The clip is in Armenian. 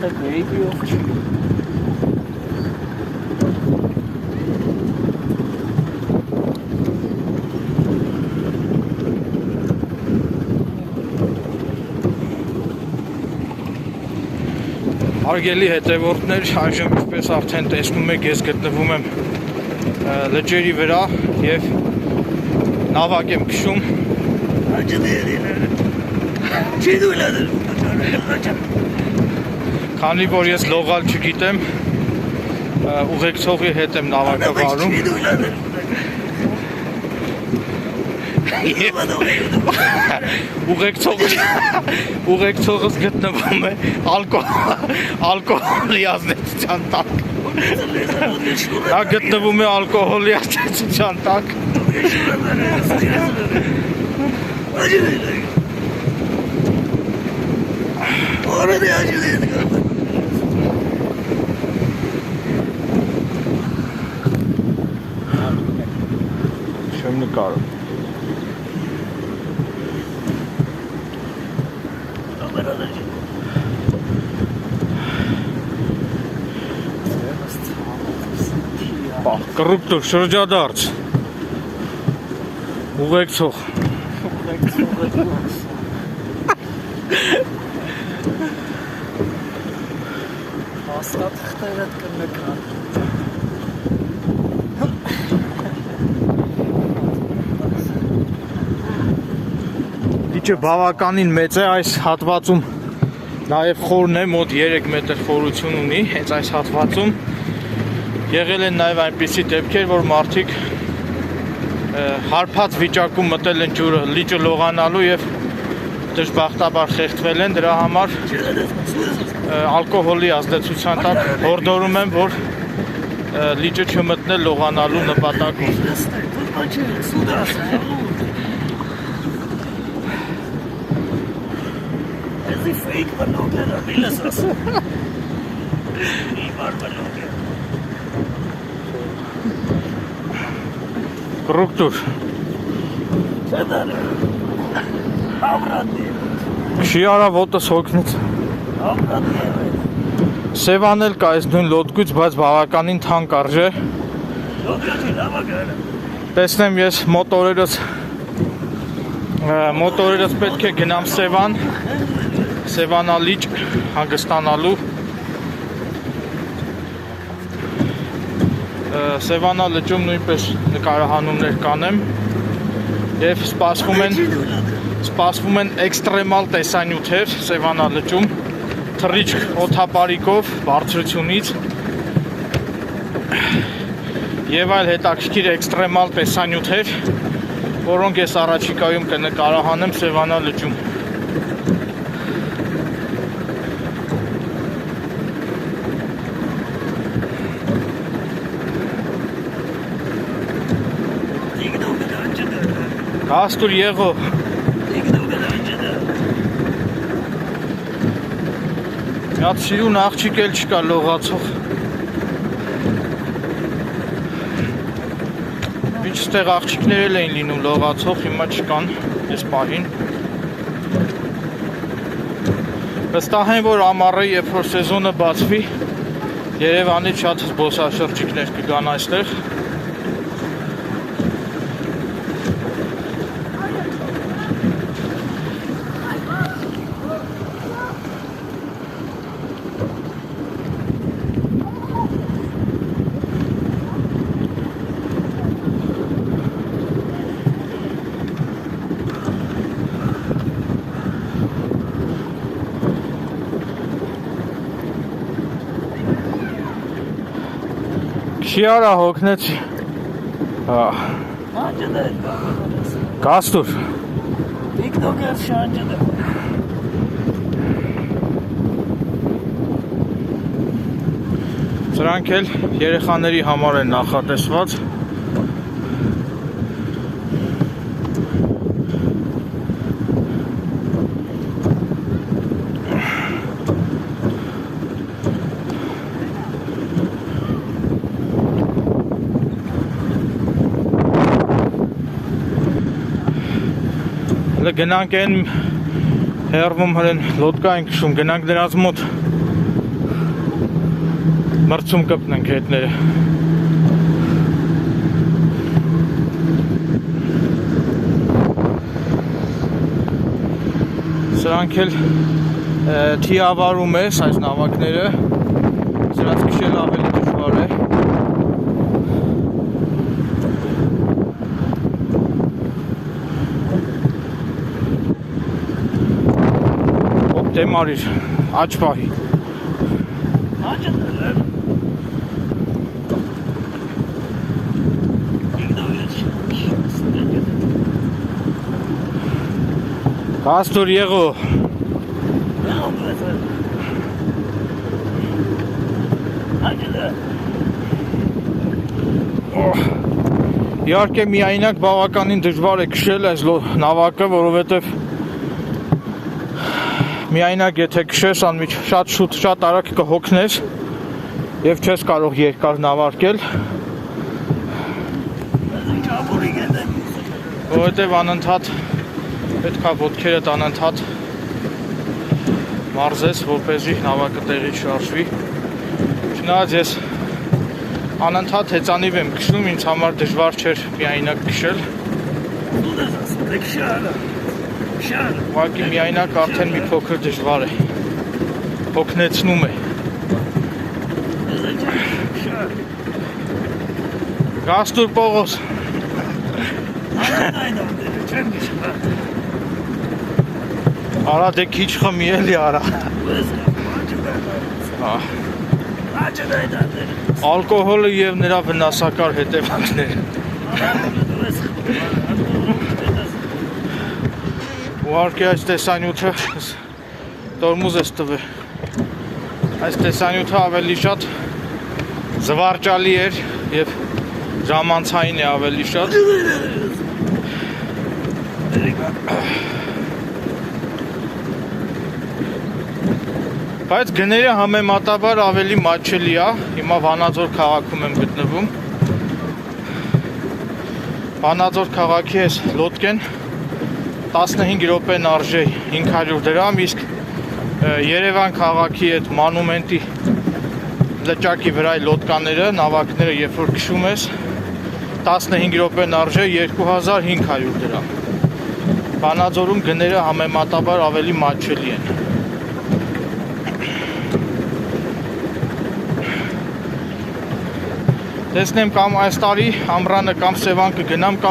Ախտակ վեյբիով չի։ Հարգելի հետևորդներ, այժմ ինչպես արդեն տեսնում եք, ես գտնվում եմ լճերի վրա և նավակ եմ քշում։ Քանի որ ես լողալ չգիտեմ, ուղեկցողի հետ եմ նավակը վարում։ Ուղեկցողս գտնվում է ալկոհոլի ազդեցության տակ։ Նա գտնվում է ալկոհոլի ազդեցության տակ։ Չեմ նկարում։ Կռուպտուր, շրջադարձ, ուղեկցող։ Հաստատ խտերդ կնկան։ Լիճը բավականին մեծ է, այս հատվածում նաև խորն է, մոտ 3 մետր խորություն ունի, հենց այս հատվածում եղել են նաև այնպիսի դեպքեր, որ մարդիկ հարբած վիճակում մտել են ջուրը լիճը լողանալու և դժբախտաբար խեղդվել են, դրա համար ալկոհոլի ազդեցության տակ հորդորում եմ, որ լիճը չմտնել լողանալու նպատակով։ Fake բնոգեր ալիս ասում։ Իվար բնոգեր։ Կռուպտուր։ Չդար։ Ավրատի։ Չի արա ոտս հոգնից։ Ավրատի։ Սևան էլ կա այս նույն լոդկույց, բայց բավականին թանկ արժե։ Լոդկույցի լավագարը։ Տեսնեմ ես մոտորերս պետք է գնամ Սևան, Սևանա լիճ հանգստանալու։ Սևանա լճում նույնպես նկարահանումներ կանեմ և սպասվում են էքստրեմալ տեսանյութեր Սևանա լճում, թռիչք օդապարիկով բարձրությունից և այլ հետաքրքիր էքստրեմալ տեսանյութեր, որոնք ես առաջիկայում կնկարահանեմ Սևանա լճում։ Կաստուր եղով։ Միատ սիրուն աղջիկ էլ չկա լողացող։ Ինչ ստեղ աղջիկներ էլ էին լինում լողացող, հիմա չկան ես պահին։ Վստահ եմ, որ ամառը, երբ որ սեզոնը բացվի, Երևանից շատ զբոսաշրջիկներ կգան այստեղ։ Չի արա հոգնեցի։ Կաստուր։ Տիկտոքեր շանջդ է։ Սրանք էլ երեխաների համար են նախատեսված։ Գնանք են հերվում հրեն լոդկա ենք քշում, գնանք նրանց մոտ մրցում կպնենք հետները։ Սրանք էլ թիավարում է, այս նավակները, սրանց քշել ավելի դժվար է։ Դեմ արիր, աջ պահի։ Աջը դրեմ։ Կաստոր եղո։ Իհարկե միայնակ բավականին դժվար է քշել այս նավակը, որովհետև միայնակ եթե քշես անմիջ շատ արագ կհոգնես և չես կարող երկար նավարկել, որովհետև անընդհատ պետք է ոտքերդ անընդհատ մարզես, որպեսզի նավակը տեղից շարժվի։ Չնայած ես անընդհատ հեծանիվ եմ քշում, ինձ համար դժվար չէր միայնակ քշել։ Ուղղակի միայնակ արդեն մի փոքր դժվար է, հոգնեցնում է։ Գաստուր Պողոս։ Արա դե քիչ խմի էլի արա։ Ալկոհոլը և նրա վնասակար հետևանքները։ Ուղարկե այս տեսանյութը տորմուզ ես տվել։ Այս տեսանյութը ավելի շատ զվարճալի էր և ժամանցային է ավելի շատ։ Բայց գները համեմատաբար ավելի մատչելի է, հիմա Վանաձոր քաղաքում եմ գտնվում։ Վանաձոր քաղաքի այս լոդկեն 15 րոպեն արժե 500 դրամ, իսկ Երևան քաղաքի այդ մանումենտի լճակի վրա լոդկաները, նավակները, երբ որ քշում ես, 15 րոպեն արժե 2500 դրամ։ Վանաձորում գները համեմատաբար ավելի մատչելի են։ Տեսնեմ կամ այս տարի ամռանը կամ Սևան կգնամ, կամ